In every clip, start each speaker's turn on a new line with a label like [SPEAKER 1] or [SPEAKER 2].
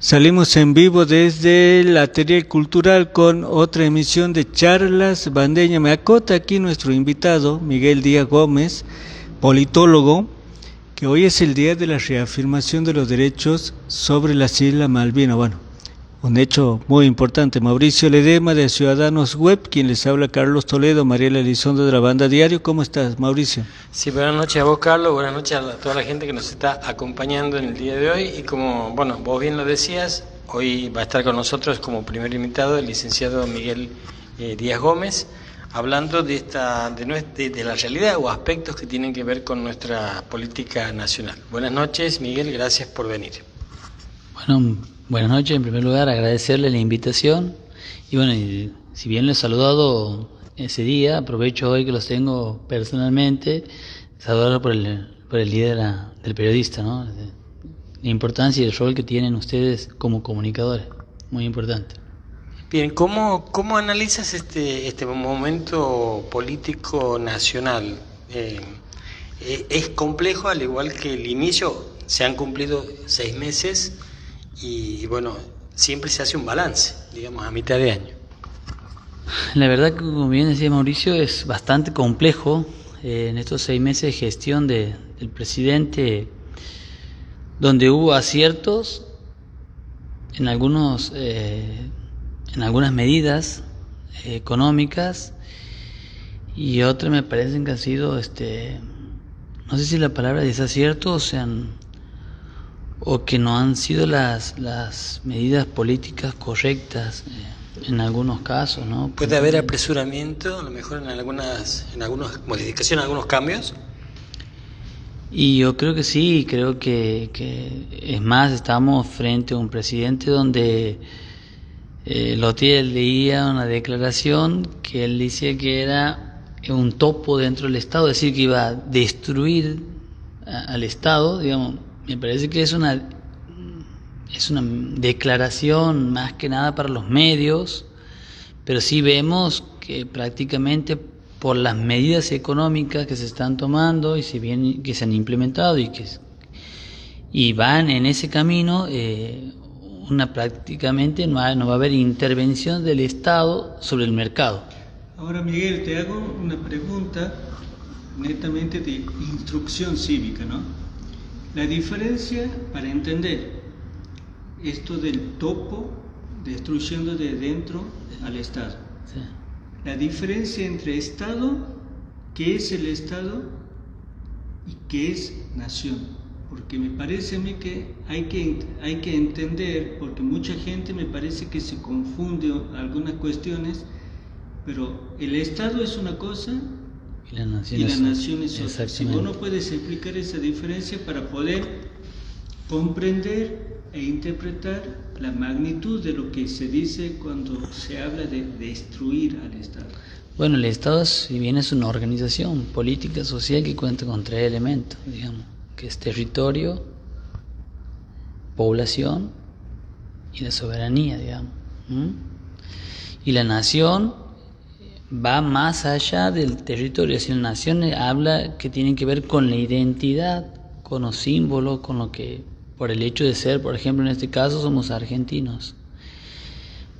[SPEAKER 1] Salimos en vivo desde la Atelier Cultural con otra emisión de Charlas Bandeña. Me acota aquí nuestro invitado, Miguel Díaz Gómez, politólogo, que hoy es el día de la reafirmación de los derechos sobre las Islas Malvinas. Bueno, un hecho muy importante. Mauricio Ledema de Ciudadanos Web, quien les habla, Carlos Toledo, Mariela Elizondo de la Banda Diario. ¿Cómo estás, Mauricio?
[SPEAKER 2] Sí, buenas noches a vos, Carlos, buenas noches a toda la gente que nos está acompañando en el día de hoy. Y como, vos bien lo decías, hoy va a estar con nosotros como primer invitado el licenciado Miguel Díaz Gómez, hablando de la realidad o aspectos que tienen que ver con nuestra política nacional. Buenas noches, Miguel, gracias por venir.
[SPEAKER 3] Bueno, buenas noches. En primer lugar, agradecerle la invitación. Y bueno, si bien lo he saludado ese día, aprovecho hoy que los tengo personalmente, saludarlo por el día del periodista, ¿no? La importancia y el rol que tienen ustedes como comunicadores, muy importante.
[SPEAKER 2] Bien, ¿cómo analizas este momento político nacional? Es complejo, al igual que el inicio. Se han cumplido 6 meses y bueno, siempre se hace un balance, digamos, a mitad de año.
[SPEAKER 3] La verdad que, como bien decía Mauricio, es bastante complejo en estos 6 meses de gestión del presidente, donde hubo aciertos en algunas medidas económicas y otras me parecen que han sido, no sé si la palabra desaciertos o que no han sido las medidas políticas correctas en algunos casos, ¿no?
[SPEAKER 2] ¿Puede haber apresuramiento, a lo mejor en algunas modificaciones, algunos cambios?
[SPEAKER 3] Y yo creo que sí, creo que es más, estamos frente a un presidente donde el otro día leía una declaración que él decía que era un topo dentro del Estado, es decir, que iba a destruir al Estado, digamos. Me parece que es una declaración más que nada para los medios, pero sí vemos que prácticamente por las medidas económicas que se están tomando y si bien que se han implementado y van en ese camino, prácticamente no va a haber intervención del Estado sobre el mercado.
[SPEAKER 1] Ahora, Miguel, te hago una pregunta netamente de instrucción cívica, ¿no? La diferencia para entender esto del topo destruyendo de dentro al Estado.
[SPEAKER 3] Sí.
[SPEAKER 1] La diferencia entre Estado, qué es el Estado y qué es nación. Porque me parece a mí que hay que entender, porque mucha gente me parece que se confunde algunas cuestiones, pero el Estado es una cosa y la nación es otra. Si vos no puedes explicar esa diferencia para poder comprender e interpretar la magnitud de lo que se dice cuando se habla de destruir al Estado.
[SPEAKER 3] Bueno, el Estado, si bien es una organización política, social que cuenta con 3 elementos, digamos, que es territorio, población y la soberanía, digamos. Y la nación va más allá del territorio. Si la nación habla que tiene que ver con la identidad, con los símbolos, con lo que, por el hecho de ser, por ejemplo, en este caso somos argentinos.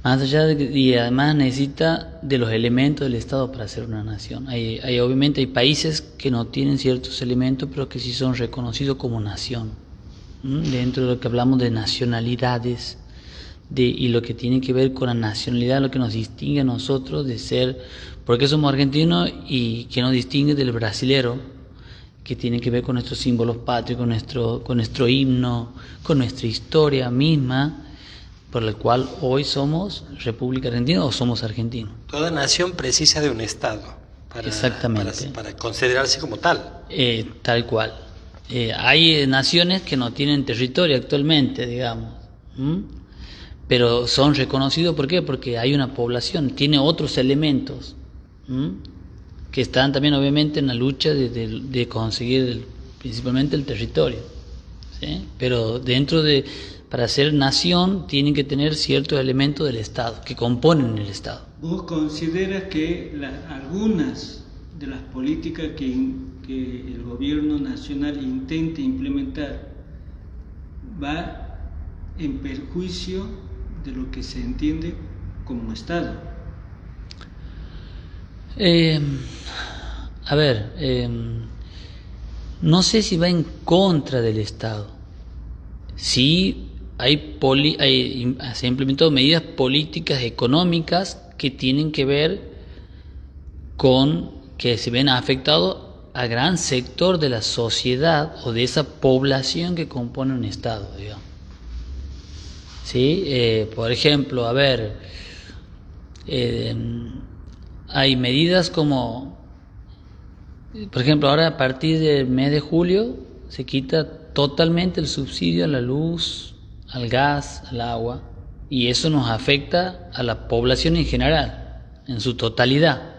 [SPEAKER 3] Más allá y además necesita de los elementos del Estado para ser una nación. Obviamente hay países que no tienen ciertos elementos, pero que sí son reconocidos como nación. Dentro de lo que hablamos de nacionalidades, y lo que tiene que ver con la nacionalidad, lo que nos distingue a nosotros de ser, porque somos argentinos y que nos distingue del brasilero, que tiene que ver con nuestros símbolos patrios, con nuestro himno, con nuestra historia misma, por la cual hoy somos República Argentina o somos argentinos.
[SPEAKER 2] Toda nación precisa de un Estado para considerarse como tal.
[SPEAKER 3] Tal cual. Hay naciones que no tienen territorio actualmente, digamos, pero son reconocidos. ¿Por qué? Porque hay una población, tiene otros elementos que están también obviamente en la lucha de conseguir principalmente el territorio, ¿sí? Pero para ser nación tienen que tener ciertos elementos del Estado, que componen el Estado.
[SPEAKER 1] ¿Vos consideras que algunas de las políticas que el gobierno nacional intenta implementar va en perjuicio de lo que se entiende como Estado?
[SPEAKER 3] No sé si va en contra del Estado. Sí, se han implementado medidas políticas económicas que tienen que ver con que se ven afectados a gran sector de la sociedad o de esa población que compone un Estado, digamos. ¿Sí? Por ejemplo, hay medidas como, por ejemplo, ahora a partir del mes de julio se quita totalmente el subsidio a la luz, al gas, al agua, y eso nos afecta a la población en general, en su totalidad,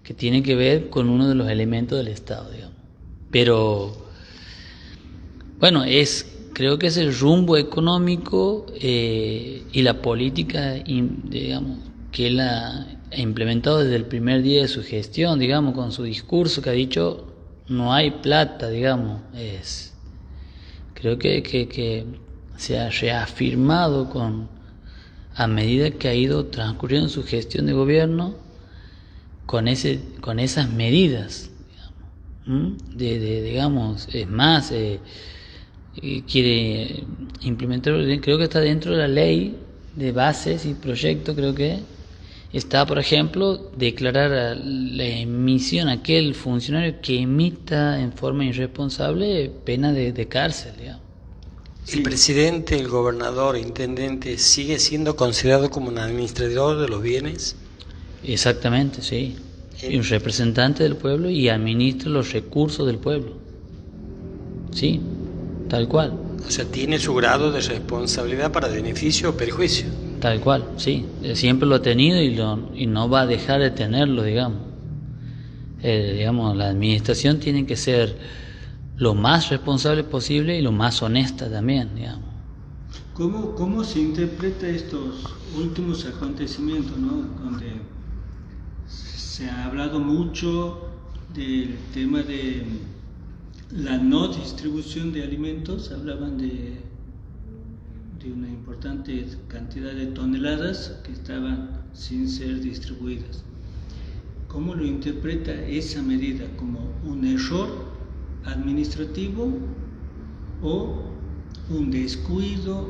[SPEAKER 3] que tiene que ver con uno de los elementos del Estado, digamos. Pero, bueno, creo que es el rumbo económico y la política, digamos, que él ha implementado desde el primer día de su gestión, digamos, con su discurso que ha dicho, no hay plata, digamos. Creo que se ha reafirmado a medida que ha ido transcurriendo su gestión de gobierno con esas medidas, digamos, digamos, es más, quiere implementar, creo que está dentro de la ley de bases y proyectos, creo que está, por ejemplo, declarar la emisión a aquel funcionario que emita en forma irresponsable pena de cárcel, digamos.
[SPEAKER 2] ¿El presidente, el gobernador, intendente sigue siendo considerado como un administrador de los bienes?
[SPEAKER 3] Exactamente, sí. Y un representante del pueblo y administra los recursos del pueblo. Sí, tal cual.
[SPEAKER 2] O sea, tiene su grado de responsabilidad para beneficio o perjuicio.
[SPEAKER 3] Tal cual, sí. Siempre lo ha tenido y no va a dejar de tenerlo, digamos. Digamos, la administración tiene que ser lo más responsable posible y lo más honesta también, digamos.
[SPEAKER 1] ¿Cómo se interpreta estos últimos acontecimientos, ¿no? Donde se ha hablado mucho del tema de la no distribución de alimentos? Hablaban de una importante cantidad de toneladas que estaban sin ser distribuidas. ¿Cómo lo interpreta esa medida? ¿Como un error administrativo o un descuido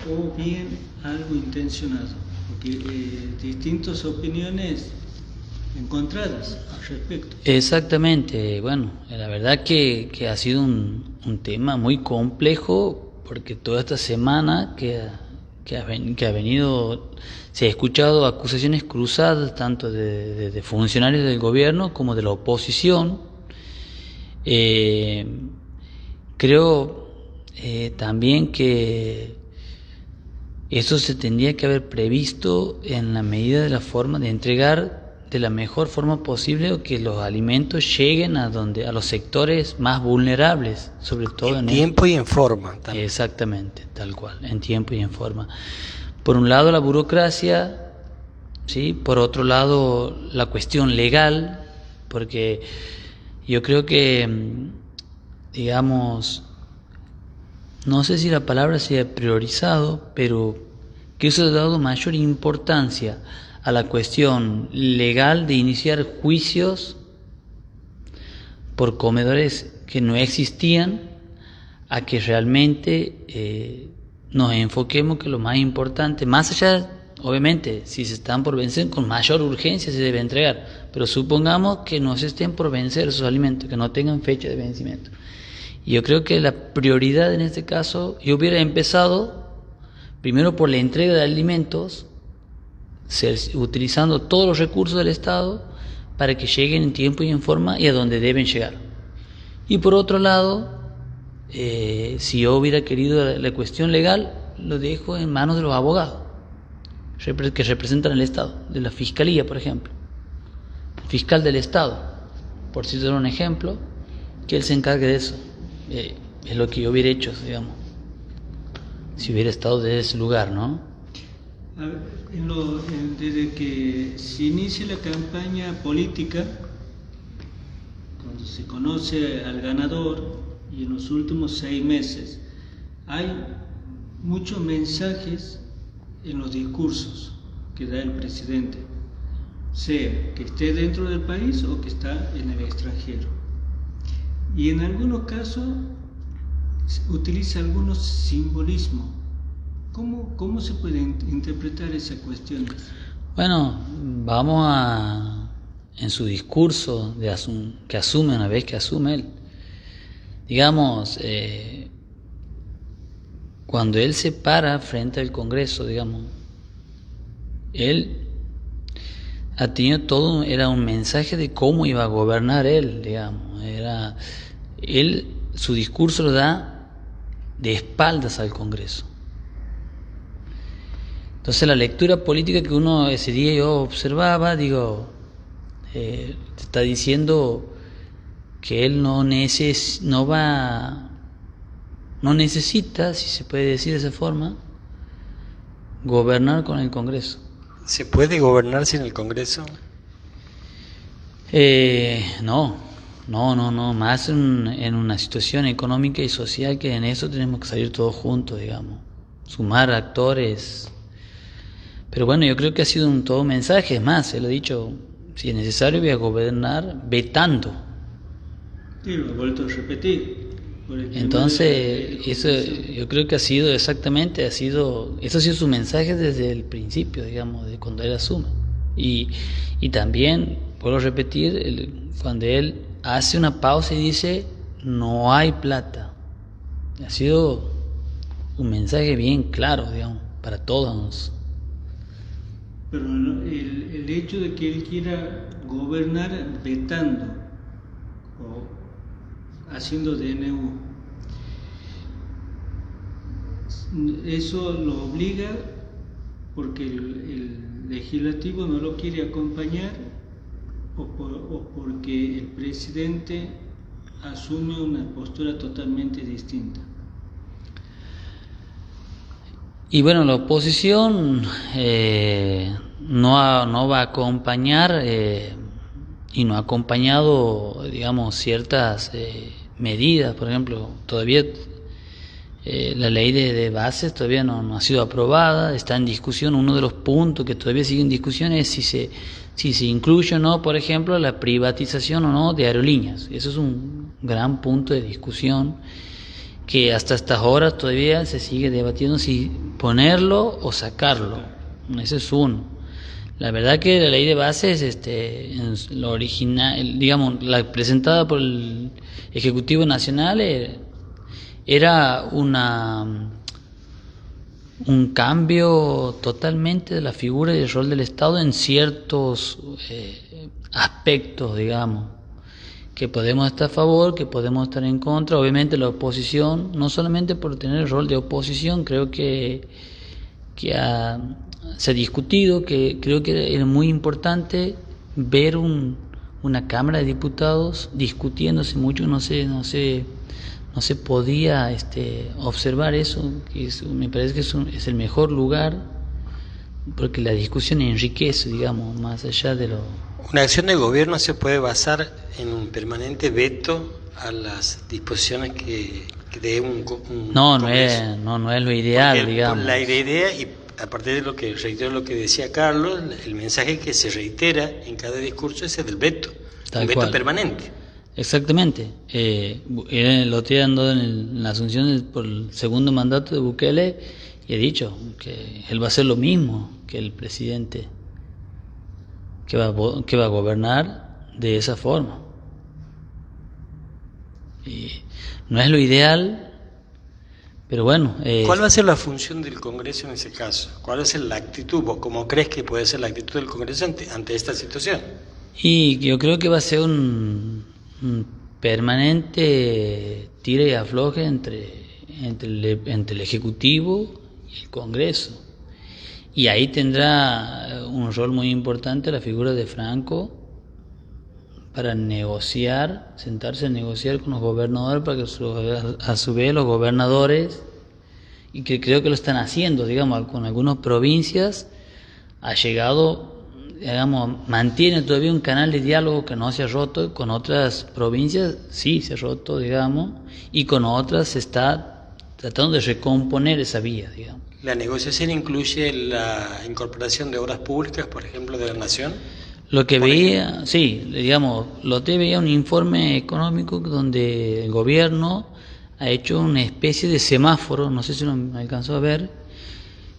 [SPEAKER 1] o bien algo intencionado? Porque distintas opiniones encontradas al respecto.
[SPEAKER 3] Exactamente, bueno, la verdad que ha sido un tema muy complejo, porque toda esta semana que ha venido, se ha escuchado acusaciones cruzadas tanto de funcionarios del gobierno como de la oposición. Creo también que eso se tendría que haber previsto en la medida de la forma de entregar de la mejor forma posible o que los alimentos lleguen a los sectores más vulnerables, sobre todo
[SPEAKER 2] en tiempo y en forma también.
[SPEAKER 3] Exactamente, tal cual, en tiempo y en forma. Por un lado la burocracia, ¿sí? Por otro lado la cuestión legal, porque yo creo que, digamos, no sé si la palabra sea priorizado, pero que eso ha dado mayor importancia a la cuestión legal de iniciar juicios por comedores que no existían, a que realmente nos enfoquemos que lo más importante, más allá, obviamente, si se están por vencer, con mayor urgencia se debe entregar, pero supongamos que no se estén por vencer esos alimentos, que no tengan fecha de vencimiento. Y yo creo que la prioridad en este caso, yo hubiera empezado primero por la entrega de alimentos, utilizando todos los recursos del Estado para que lleguen en tiempo y en forma y a donde deben llegar. Y por otro lado, si yo hubiera querido la cuestión legal, lo dejo en manos de los abogados que representan al Estado, de la Fiscalía, por ejemplo, el fiscal del Estado, por citar un ejemplo, que él se encargue de eso. Es lo que yo hubiera hecho, digamos, si hubiera estado desde ese lugar, ¿no?
[SPEAKER 1] A ver, desde que se inicia la campaña política, cuando se conoce al ganador, y en los últimos 6 meses, hay muchos mensajes en los discursos que da el presidente, sea que esté dentro del país o que está en el extranjero. Y en algunos casos utiliza algunos simbolismos. ¿Cómo se puede interpretar esas cuestiones?
[SPEAKER 3] Bueno, vamos en su discurso que asume, una vez que asume él, digamos, cuando él se para frente al Congreso, digamos, él ha tenido era un mensaje de cómo iba a gobernar él, digamos, su discurso lo da de espaldas al Congreso. Entonces la lectura política que uno ese día yo observaba, te está diciendo que él no necesita, si se puede decir de esa forma, gobernar con el Congreso.
[SPEAKER 2] ¿Se puede gobernar sin el Congreso?
[SPEAKER 3] No, más en una situación económica y social que en eso tenemos que salir todos juntos, digamos, sumar actores. Pero bueno, yo creo que ha sido todo mensaje, es más, él ha dicho, si es necesario voy a gobernar vetando.
[SPEAKER 1] Sí, lo he vuelto a repetir.
[SPEAKER 3] Entonces, eso yo creo que ha sido eso ha sido su mensaje desde el principio, digamos, de cuando él asume. Y también, vuelvo a repetir, cuando él hace una pausa y dice, no hay plata. Ha sido un mensaje bien claro, digamos, para todos.
[SPEAKER 1] Pero el hecho de que él quiera gobernar vetando o haciendo DNU, eso lo obliga porque el legislativo no lo quiere acompañar o porque el presidente asume una postura totalmente distinta.
[SPEAKER 3] Y bueno, la oposición no va a acompañar y no ha acompañado, digamos, ciertas medidas. Por ejemplo, todavía la ley de bases todavía no ha sido aprobada, está en discusión. Uno de los puntos que todavía sigue en discusión es si se incluye o no, por ejemplo, la privatización o no de aerolíneas. Eso es un gran punto de discusión que hasta estas horas todavía se sigue debatiendo si ponerlo o sacarlo. Ese es uno. La verdad que la ley de bases, lo original, digamos, la presentada por el Ejecutivo Nacional era un cambio totalmente de la figura y el rol del Estado en ciertos aspectos, digamos, que podemos estar a favor, que podemos estar en contra. Obviamente la oposición, no solamente por tener el rol de oposición, creo que se ha discutido, que creo que era muy importante ver una Cámara de Diputados discutiéndose mucho. No se podía observar eso, que me parece que es el mejor lugar, porque la discusión enriquece, digamos, más allá de lo...
[SPEAKER 2] Una acción de gobierno se puede basar en un permanente veto a las disposiciones que dé un Congreso.
[SPEAKER 3] No es lo ideal,
[SPEAKER 2] porque
[SPEAKER 3] digamos.
[SPEAKER 2] La idea, y a partir de lo que reitero lo que decía Carlos, el mensaje que se reitera en cada discurso es el del veto, un veto permanente.
[SPEAKER 3] Exactamente. El otro día ando en la asunción por el segundo mandato de Bukele y he dicho que él va a hacer lo mismo que el presidente, que va a gobernar de esa forma. Y no es lo ideal, pero bueno.
[SPEAKER 2] ¿Cuál va a ser la función del Congreso en ese caso? ¿Cuál va a ser la actitud? ¿Vos cómo crees que puede ser la actitud del Congreso ante esta situación?
[SPEAKER 3] Y yo creo que va a ser un permanente tira y afloje entre el Ejecutivo y el Congreso. Y ahí tendrá un rol muy importante la figura de Franco para negociar, sentarse a negociar con los gobernadores, para que a su vez los gobernadores, y que creo que lo están haciendo, digamos, con algunas provincias, ha llegado, digamos, mantiene todavía un canal de diálogo que no se ha roto. Con otras provincias sí se ha roto, digamos, y con otras se está tratando de recomponer esa vía, digamos.
[SPEAKER 2] ¿La negociación incluye la incorporación de obras públicas, por ejemplo, de la Nación?
[SPEAKER 3] Lo que veía, sí, digamos, Lotte veía un informe económico donde el gobierno ha hecho una especie de semáforo, no sé si lo alcanzó a ver,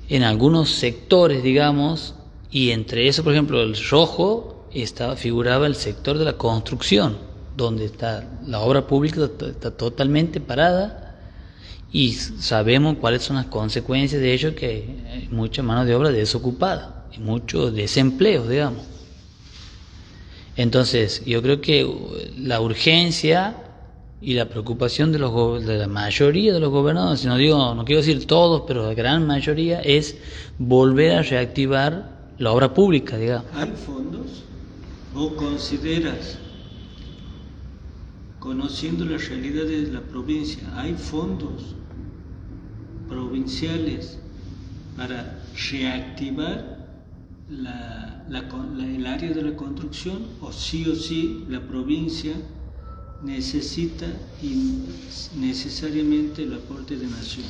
[SPEAKER 3] en algunos sectores, digamos, y entre eso, por ejemplo, el rojo figuraba el sector de la construcción, donde está la obra pública está totalmente parada y sabemos cuáles son las consecuencias de ello, que hay mucha mano de obra desocupada y mucho desempleo, digamos. Entonces, yo creo que la urgencia y la preocupación de la mayoría de los gobernadores, no quiero decir todos, pero la gran mayoría, es volver a reactivar la obra pública, digamos.
[SPEAKER 1] ¿Hay fondos? ¿Vos consideras, conociendo las realidades de la provincia, hay fondos provinciales para reactivar el área de la construcción, o sí la provincia necesita necesariamente el aporte de Nación?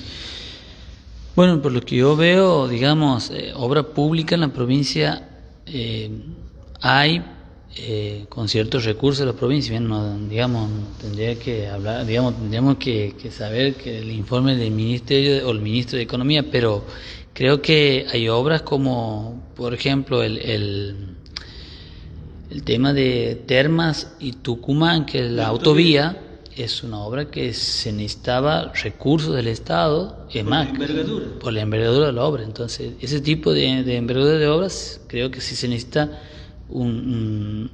[SPEAKER 3] Bueno, por lo que yo veo, digamos, obra pública en la provincia hay con ciertos recursos de la provincia. Bien, digamos, tendría que hablar, digamos, tendríamos que saber que el informe del ministerio o el ministro de Economía, pero creo que hay obras como, por ejemplo, el tema de Termas y Tucumán, que es la autovía, es una obra que se necesitaba recursos del Estado, es más, por la envergadura de la obra. Entonces, ese tipo de envergadura de obras, creo que sí se necesita un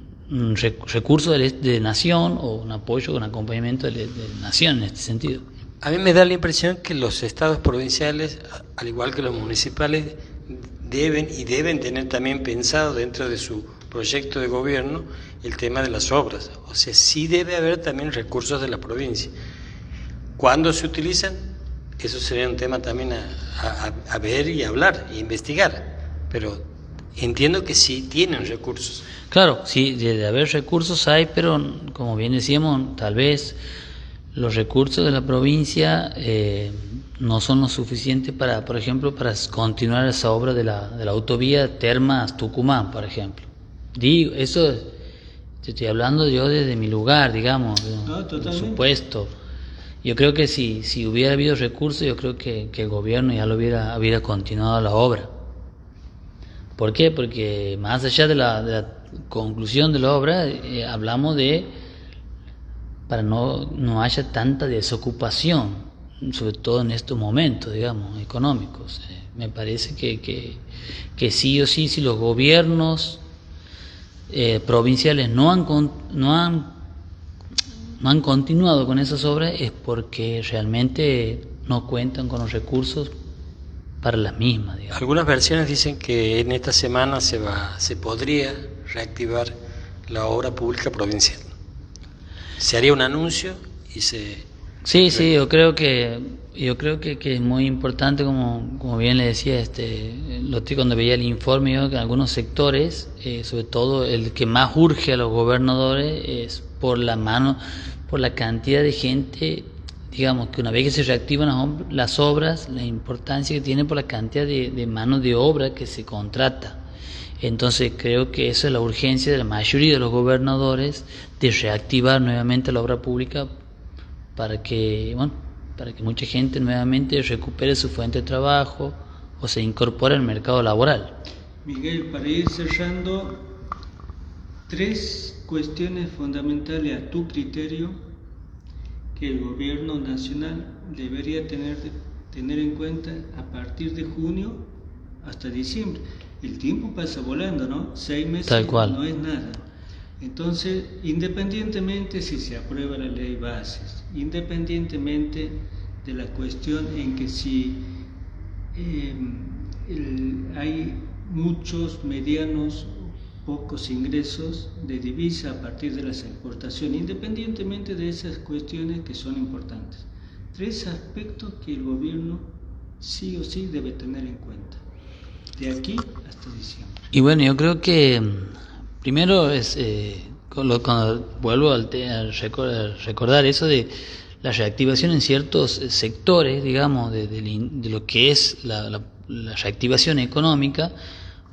[SPEAKER 3] recurso de Nación, o un apoyo, un acompañamiento de Nación en este sentido.
[SPEAKER 2] A mí me da la impresión que los estados provinciales, al igual que los municipales, deben tener también pensado dentro de su proyecto de gobierno el tema de las obras. O sea, sí debe haber también recursos de la provincia. ¿Cuándo se utilizan? Eso sería un tema también a ver y hablar e investigar. Pero entiendo que sí tienen recursos.
[SPEAKER 3] Claro, sí, de haber recursos hay, pero como bien decíamos, tal vez los recursos de la provincia no son lo suficiente para, por ejemplo, para continuar esa obra de la autovía Termas-Tucumán, por ejemplo. Digo, eso te estoy hablando yo desde mi lugar, digamos, por supuesto. Yo creo que si hubiera habido recursos, yo creo que el gobierno ya hubiera continuado la obra. ¿Por qué? Porque más allá de la conclusión de la obra, hablamos de para no haya tanta desocupación, sobre todo en estos momentos, digamos, económicos. Me parece que sí o sí, si los gobiernos provinciales no han continuado con esas obras, es porque realmente no cuentan con los recursos para las mismas, digamos.
[SPEAKER 2] Algunas versiones dicen que en esta semana se podría reactivar la obra pública provincial. Se haría un anuncio y se...
[SPEAKER 3] Sí, yo creo que es muy importante, como bien le decía, cuando veía el informe, yo, que en algunos sectores, sobre todo el que más urge a los gobernadores, es por la cantidad de gente, digamos, que una vez que se reactivan las obras, la importancia que tiene por la cantidad de mano de obra que se contrata. Entonces creo que esa es la urgencia de la mayoría de los gobernadores, de reactivar nuevamente la obra pública para que mucha gente nuevamente recupere su fuente de trabajo o se incorpore al mercado laboral.
[SPEAKER 1] Miguel, para ir cerrando, 3 cuestiones fundamentales a tu criterio que el gobierno nacional debería tener en cuenta a partir de junio hasta diciembre. El tiempo pasa volando, ¿no? 6 meses
[SPEAKER 3] Tal cual.
[SPEAKER 1] No es nada. Entonces, independientemente si se aprueba la ley bases, independientemente de la cuestión en que si hay muchos medianos, pocos ingresos de divisa a partir de las exportaciones, independientemente de esas cuestiones que son importantes. 3 aspectos que el gobierno sí o sí debe tener en cuenta, de aquí hasta diciembre.
[SPEAKER 3] Y bueno, yo creo que primero es, cuando vuelvo a recordar eso de la reactivación en ciertos sectores, digamos, de lo que es la reactivación económica.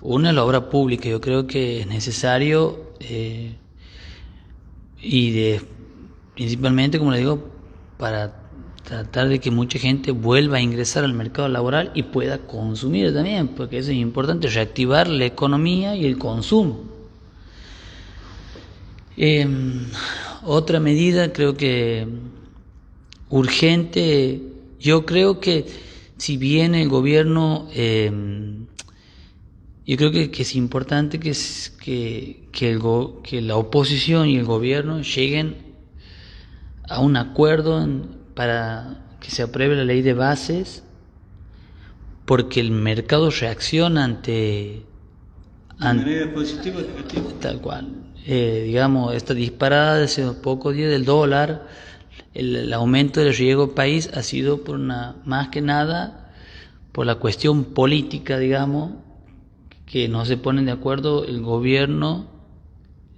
[SPEAKER 3] Una es la obra pública, yo creo que es necesario principalmente, como le digo, para tratar de que mucha gente vuelva a ingresar al mercado laboral y pueda consumir también, porque eso es importante, reactivar la economía y el consumo. Otra medida creo que urgente, yo creo que si bien el gobierno, yo creo que es importante que la oposición y el gobierno lleguen a un acuerdo para que se apruebe la ley de bases, porque el mercado reacciona ante
[SPEAKER 1] ¿De manera positiva o negativa?
[SPEAKER 3] tal cual. Digamos, esta disparada de hace pocos días del dólar, el aumento del riesgo país ha sido más que nada por la cuestión política, digamos, que no se ponen de acuerdo el gobierno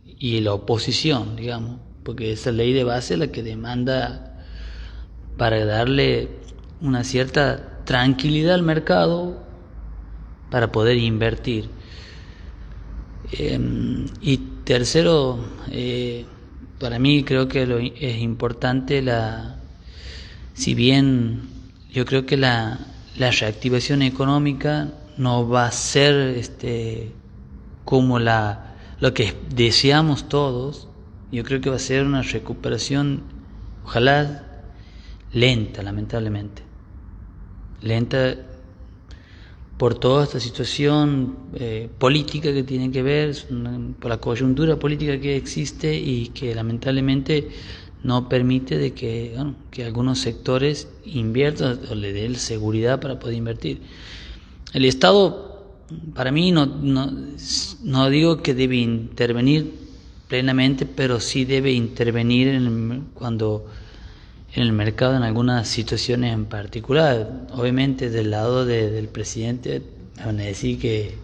[SPEAKER 3] y la oposición, digamos, porque esa ley de base es la que demanda para darle una cierta tranquilidad al mercado para poder invertir. Y tercero, para mí creo que es importante si bien yo creo que la reactivación económica no va a ser como lo que deseamos todos. Yo creo que va a ser una recuperación, ojalá lenta, lamentablemente. Lenta por toda esta situación política que tiene que ver, por la coyuntura política que existe y que lamentablemente no permite de que algunos sectores inviertan o le den seguridad para poder invertir. El Estado, para mí, no digo que debe intervenir plenamente, pero sí debe intervenir cuando en el mercado en algunas situaciones en particular. Obviamente del lado del presidente van a decir que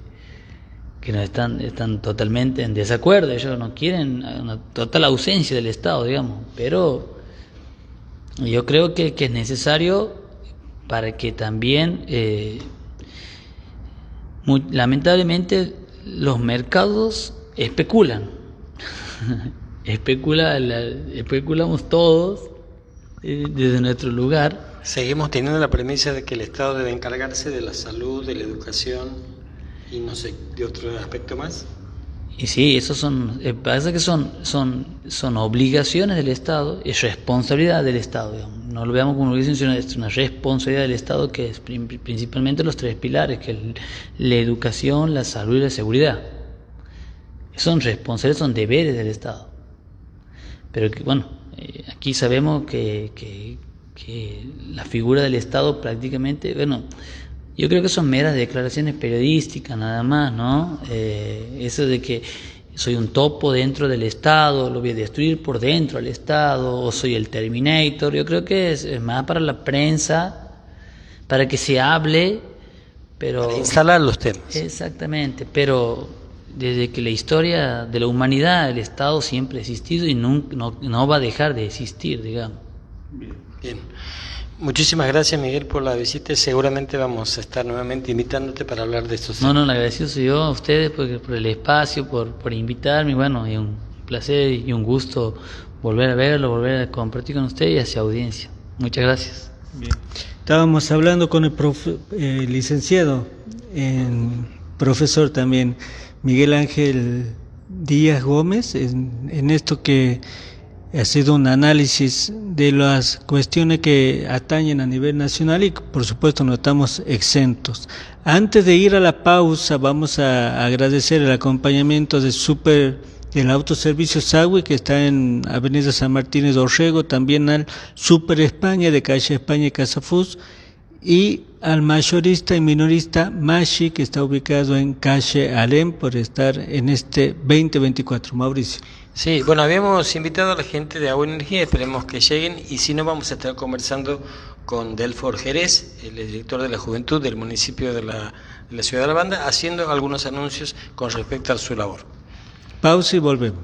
[SPEAKER 3] no están totalmente en desacuerdo, ellos no quieren una total ausencia del Estado, digamos, pero yo creo que es necesario para que también lamentablemente los mercados especulan. Especulamos todos desde nuestro lugar.
[SPEAKER 2] Seguimos teniendo la premisa de que el Estado debe encargarse de la salud, de la educación y no sé, de otro aspecto más.
[SPEAKER 3] Y sí, esos pasa que son obligaciones del Estado, es responsabilidad del Estado, digamos. No lo veamos como obligación, sino es una responsabilidad del Estado, que es principalmente los tres pilares, que es la educación, la salud y la seguridad. Son responsabilidades, son deberes del Estado. Pero que, aquí sabemos que la figura del Estado prácticamente, yo creo que son meras declaraciones periodísticas nada más, ¿no? Eso de que soy un topo dentro del Estado, lo voy a destruir por dentro al Estado, o soy el Terminator, yo creo que es más para la prensa, para que se hable, pero...
[SPEAKER 2] Para instalar los temas.
[SPEAKER 3] Exactamente, pero desde que la historia de la humanidad, el Estado siempre ha existido y no va a dejar de existir, digamos.
[SPEAKER 2] Bien. Muchísimas gracias, Miguel, por la visita. Seguramente vamos a estar nuevamente invitándote para hablar de estos temas.
[SPEAKER 3] No, agradecido soy yo a ustedes por el espacio, por invitarme. Y un placer y un gusto volver a verlo, volver a compartir con ustedes y hacia audiencia. Muchas gracias.
[SPEAKER 1] Bien. Estábamos hablando con el licenciado, profesor también, Miguel Ángel Díaz Gómez, en esto que ha sido un análisis de las cuestiones que atañen a nivel nacional y por supuesto no estamos exentos. Antes de ir a la pausa vamos a agradecer el acompañamiento del autoservicio Sagüe, que está en Avenida San Martín de Orrego, también al Super España de Calle España y Casafús, y al mayorista y minorista Mashi, que está ubicado en Calle Alem, por estar en este 2024. Mauricio.
[SPEAKER 2] Sí, habíamos invitado a la gente de Agua Energía, esperemos que lleguen, y si no vamos a estar conversando con Delfor Jerez, el director de la Juventud del municipio de la ciudad de La Banda, haciendo algunos anuncios con respecto a su labor.
[SPEAKER 1] Pausa y volvemos.